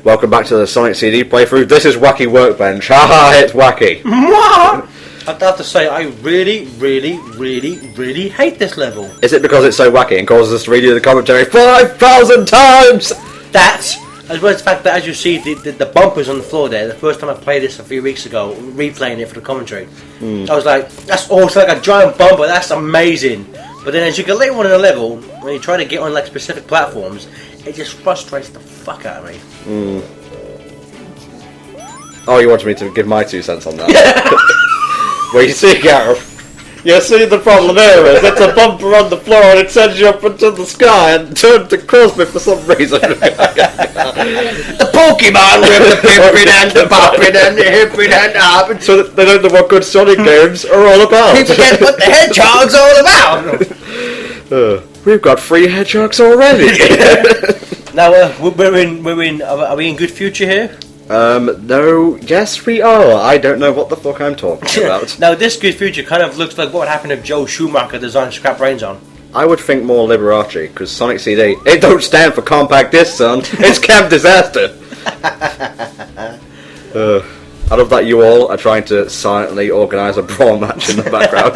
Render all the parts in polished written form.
Welcome back to the Sonic CD playthrough. This is Wacky Workbench. Haha, it's wacky. I'd have to say, I really hate this level. Is it because it's so wacky and causes us to redo the commentary 5,000 times? That's, as well as the fact that, as you see, the bumpers on the floor there, the first time I played this a few weeks ago, replaying it for the commentary, I was like, that's awesome, like a giant bumper, that's amazing. But then as you get later on in the level, when you try to get on like specific platforms, it just frustrates the fuck out of me. Oh, you wanted me to give my 2 cents on that? Well, you see, Gareth, you see the problem here is it's a bumper on the floor and it sends you up into the sky and turned to Crosby for some reason. The Pokemon with the pippin and the boppin and the hippin and the hoppin'. So they don't know what good Sonic games are all about. People forget what the Hedgehog's all about. We've got 3 hedgehogs already. Now are we in good future here? No, yes we are. I don't know what the fuck I'm talking about. Now this good future kind of looks like what would happen if Joe Schumacher designed Scrap Brains on. I would think more Liberace, because Sonic CD, it don't stand for compact disc, son. It's Camp Disaster. I love that you all are trying to silently organise a brawl match in the background.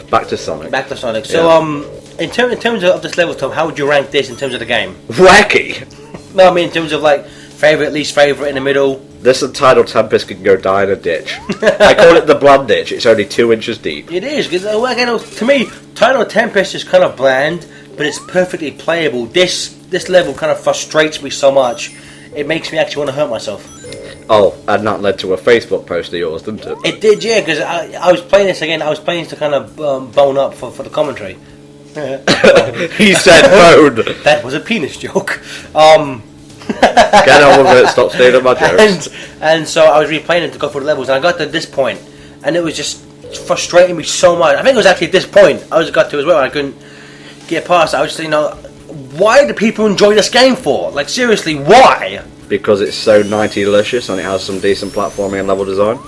Back to Sonic. Back to Sonic. So, in terms of this level, Tom, how would you rank this in terms of the game? Wacky! No, I mean in terms of like favourite, least favourite, in the middle. This entitled Tempest can go die in a ditch. I call it the bland ditch. It's only 2 inches deep. It is, because to me, Tidal Tempest is kind of bland, but it's perfectly playable. This level kind of frustrates me so much, it makes me actually want to hurt myself. Oh, and that led to a Facebook post of yours, didn't it? It did, yeah, because I was playing this again. I was playing this to kind of bone up for the commentary. He said bone. That was a penis joke. Get on with it, stop stealing my jokes. And so I was replaying it to go through the levels, and I got to this point, and it was just frustrating me so much. I think it was actually at this point I got to as well. I couldn't get past it. I was just, why do people enjoy this game for? Like, seriously, why? Because it's so 90 delicious and it has some decent platforming and level design.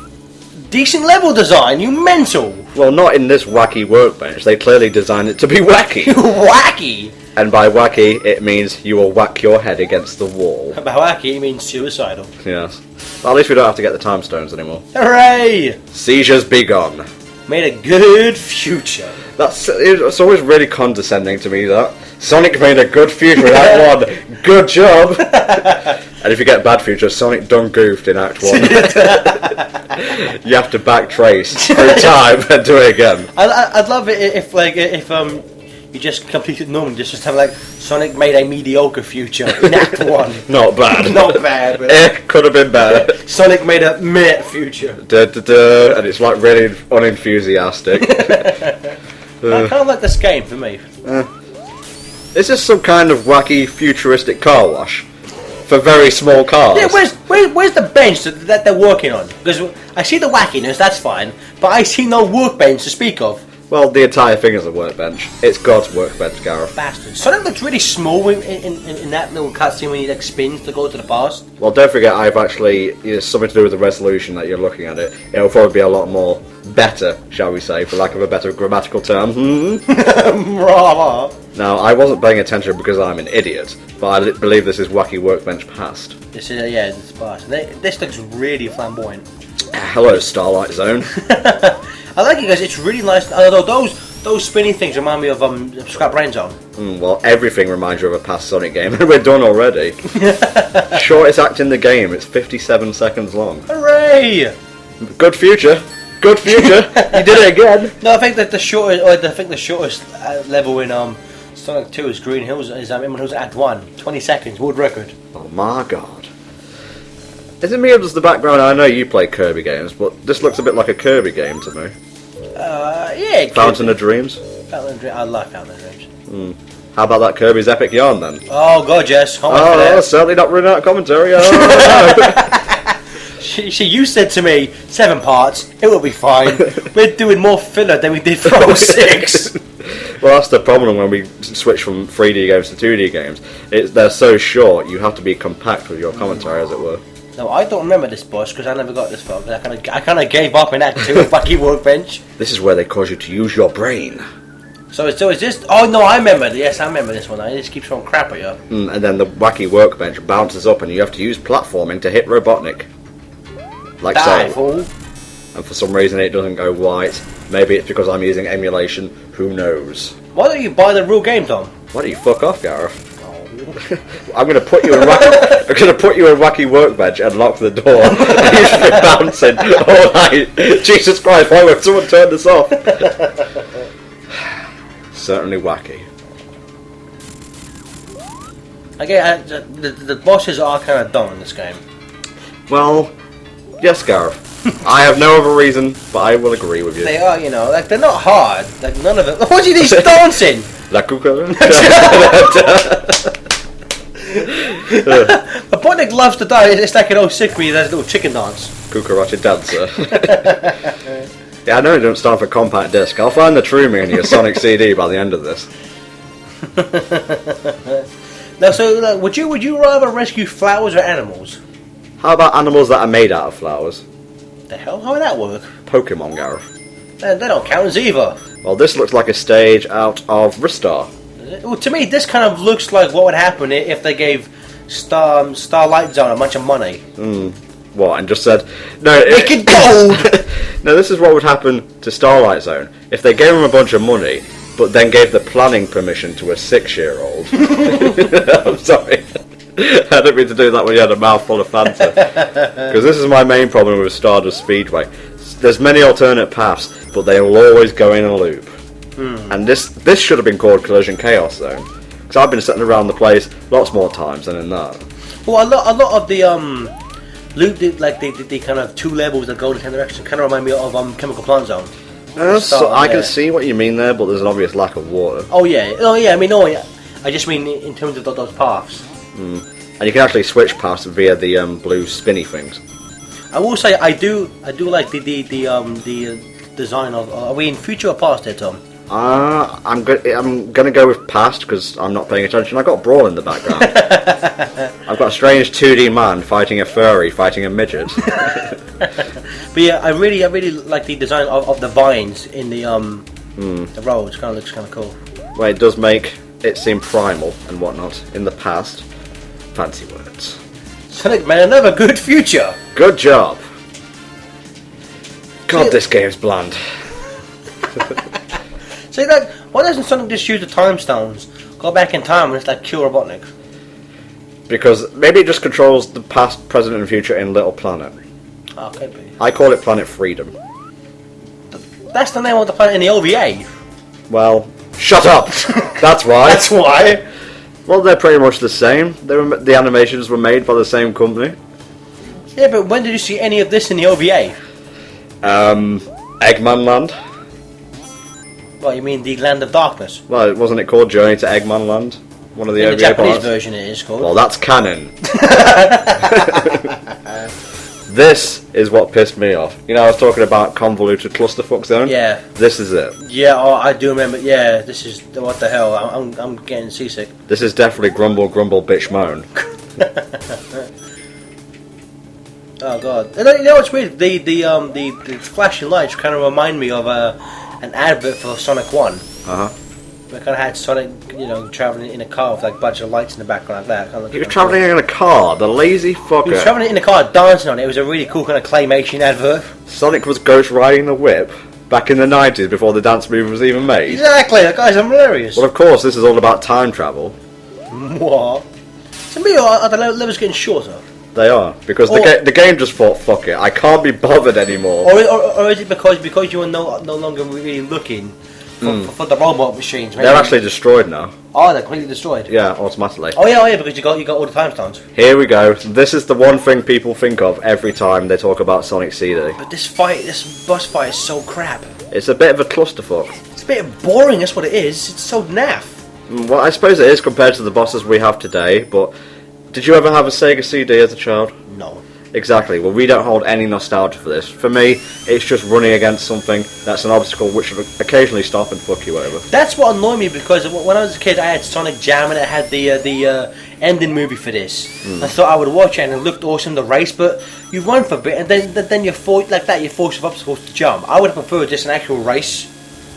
Decent level design? You mental? Well, not in this Wacky Workbench. They clearly designed it to be wacky. Wacky? And by wacky, it means you will whack your head against the wall. By wacky, it means suicidal. Yes. Well, at least we don't have to get the time stones anymore. Hooray! Seizures be gone. Made a good future. It's always really condescending to me, that. Sonic made a good future in Act 1. Good job! And if you get bad future, Sonic done goofed in Act 1. You have to backtrace through time and do it again. I'd love it if you just completed normally, just have like Sonic made a mediocre future in Act 1. Not bad. Not bad. But It could have been better. Sonic made a meh future. And it's like really unenthusiastic. I kind of like this game for me. Is this some kind of wacky futuristic car wash? For very small cars? Yeah, where's the bench that they're working on? Because I see the wackiness, that's fine, but I see no workbench to speak of. Well, the entire thing is a workbench. It's God's workbench, Gareth. Bastard. Sonic looks really small in that little cutscene when he like spins to go to the past. Well, don't forget, I've actually, it's something to do with the resolution that you're looking at it. It'll probably be a lot more better, shall we say, for lack of a better grammatical term. Now, I wasn't paying attention because I'm an idiot, but I believe this is Wacky Workbench past. This is, it's past. This looks really flamboyant. Hello, Starlight Zone. I like it because it's really nice. Although those spinning things remind me of Scrap Brain Zone. Well, everything reminds you of a past Sonic game, and we're done already. Shortest act in the game. It's 57 seconds long. Hooray! Good future. Good future. You did it again. No, I think that the shortest level in Sonic 2 is Green Hills. Is Act 1. 20 seconds, world record. Oh my god. Is it me or does the background? I know you play Kirby games, but this looks a bit like a Kirby game to me. Yeah. Fountain of Dreams. Fountain of Dreams. I like Fountain of Dreams. How about that Kirby's Epic Yarn then? Oh god, yes. Certainly not running out of commentary. Oh, no. You said to me 7 parts. It will be fine. We're doing more filler than we did for 06. Well, that's the problem when we switch from 3D games to 2D games. They're so short. You have to be compact with your commentary, as it were. No, I don't remember this boss because I never got this far. I kind of gave up in Act 2 of Wacky Workbench. This is where they cause you to use your brain. So is this? Oh no, I remember. Yes, I remember this one. I just keep throwing crap at you. And then the Wacky Workbench bounces up and you have to use platforming to hit Robotnik. Like Die, so. fool. And for some reason it doesn't go white. Maybe it's because I'm using emulation. Who knows? Why don't you buy the real game, Tom? Why don't you fuck off, Gareth? Oh. I'm gonna put you in Wacky Workbench and lock the door. And you should be bouncing all night. Jesus Christ! Why would someone turn this off? Certainly wacky. Again, the bosses are kind of dumb in this game. Well, yes, Gareth. I have no other reason, but I will agree with you. They are, like they're not hard. Like none of it. What are these dancing? La cucaracha. Robotnik loves to die. It's like an old sick where he does a little chicken dance. Cucaracha dancer. Yeah, I know it don't stand for compact disc. I'll find the true meaning of your Sonic CD by the end of this. Now, so would you rather rescue flowers or animals? How about animals that are made out of flowers? The hell? How would that work? Pokemon, Gareth. They don't count as either. Well, this looks like a stage out of Ristar. Well, to me, this kind of looks like what would happen if they gave Starlight Zone a bunch of money. What? And just said, no, Make it gold! No, this is what would happen to Starlight Zone if they gave them a bunch of money, but then gave the planning permission to a 6-year-old. I'm sorry. I didn't mean to do that when you had a mouthful of Fanta. Because this is my main problem with Stardust Speedway. There's many alternate paths, but they will always go in a loop. And this should have been called Collision Chaos Zone. Because I've been sitting around the place lots more times than in that. Well, a lot of the loop, the kind of 2 levels that go in 10 directions, kind of remind me of Chemical Plant Zone. So I can see what you mean there, but there's an obvious lack of water. Oh yeah. I just mean in terms of those paths. And you can actually switch paths via the blue spinny things. I will say I do like the design of. Are we in future or past there, Tom? I'm gonna go with past because I'm not paying attention. I've got Brawl in the background. I've got a strange 2D man fighting a furry, fighting a midget. But yeah, I really like the design of the vines in the roads. Kind of looks kind of cool. Well, it does make it seem primal and whatnot in the past. Fancy words. Sonic made another good future. Good job. God, this game's bland. See, why doesn't Sonic just use the time stones, go back in time, and it's like kill Robotnik? Because maybe it just controls the past, present, and future in Little Planet. Oh, could be. I call it Planet Freedom. That's the name of the planet in the OVA. Well, shut up. That's why. That's why. Well, they're pretty much the same. The animations were made by the same company. Yeah, but when did you see any of this in the OVA? Eggman Land. Well, you mean the Land of Darkness? Well, wasn't it called Journey to Eggman Land? One of the In OVA the Japanese parts? version it is called. Well, that's canon. This is what pissed me off. You know, I was talking about convoluted clusterfuck zone? Yeah. This is it. Yeah, I do remember. Yeah, this is... What the hell? I'm getting seasick. This is definitely grumble, grumble, bitch, moan. Oh, God. You know what's weird? The flashing lights kind of remind me of an advert for Sonic 1. Uh-huh. We kind of had Sonic, traveling in a car with like a bunch of lights in the background like that. He was travelling in a car, the lazy fucker. He was travelling in a car, dancing on it. It was a really cool kind of claymation advert. Sonic was ghost riding the whip back in the 90s before the dance movie was even made. Exactly, that guy's hilarious. Well, of course, this is all about time travel. What? To me, are the levels getting shorter? They are, because the game just thought, fuck it, I can't be bothered anymore. Or is it because you are no longer really looking for the robot machines? Maybe? They're actually destroyed now. Oh, they're completely destroyed? Yeah, automatically. Oh yeah, because you got all the time stones. Here we go. This is the one thing people think of every time they talk about Sonic CD. But this boss fight is so crap. It's a bit of a clusterfuck. It's a bit boring, that's what it is. It's so naff. Well, I suppose it is compared to the bosses we have today, but did you ever have a Sega CD as a child? No. Exactly. Well, we don't hold any nostalgia for this. For me, it's just running against something that's an obstacle which will occasionally stop and fuck you over. That's what annoyed me, because when I was a kid, I had Sonic Jam and it had the ending movie for this. I thought I would watch it and it looked awesome, the race, but you run for a bit and then you're forced like that. You're forced of obstacles to jump. I would have preferred just an actual race.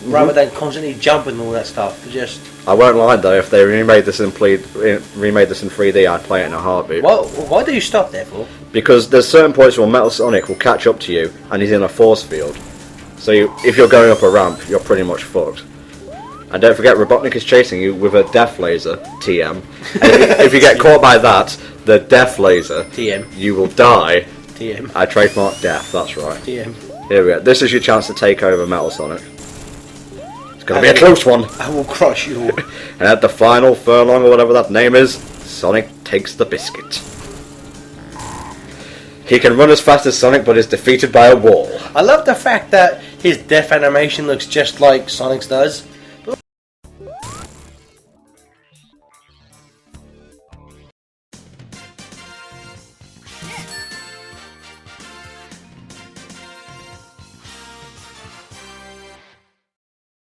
rather than constantly jumping and all that stuff. Just I won't lie though, if they remade this in 3D, I'd play it in a heartbeat. why do you stop there for? Because there's certain points where Metal Sonic will catch up to you, and he's in a force field. So if you're going up a ramp, you're pretty much fucked. And don't forget, Robotnik is chasing you with a death laser, TM. And if you get caught by that, the death laser, TM. you will die. TM. I trademarked death, that's right. TM. Here we go. This is your chance to take over Metal Sonic. It's going to be a close one. I will crush you. And at the final furlong, or whatever that name is, Sonic takes the biscuit. He can run as fast as Sonic, but is defeated by a wall. I love the fact that his death animation looks just like Sonic's does.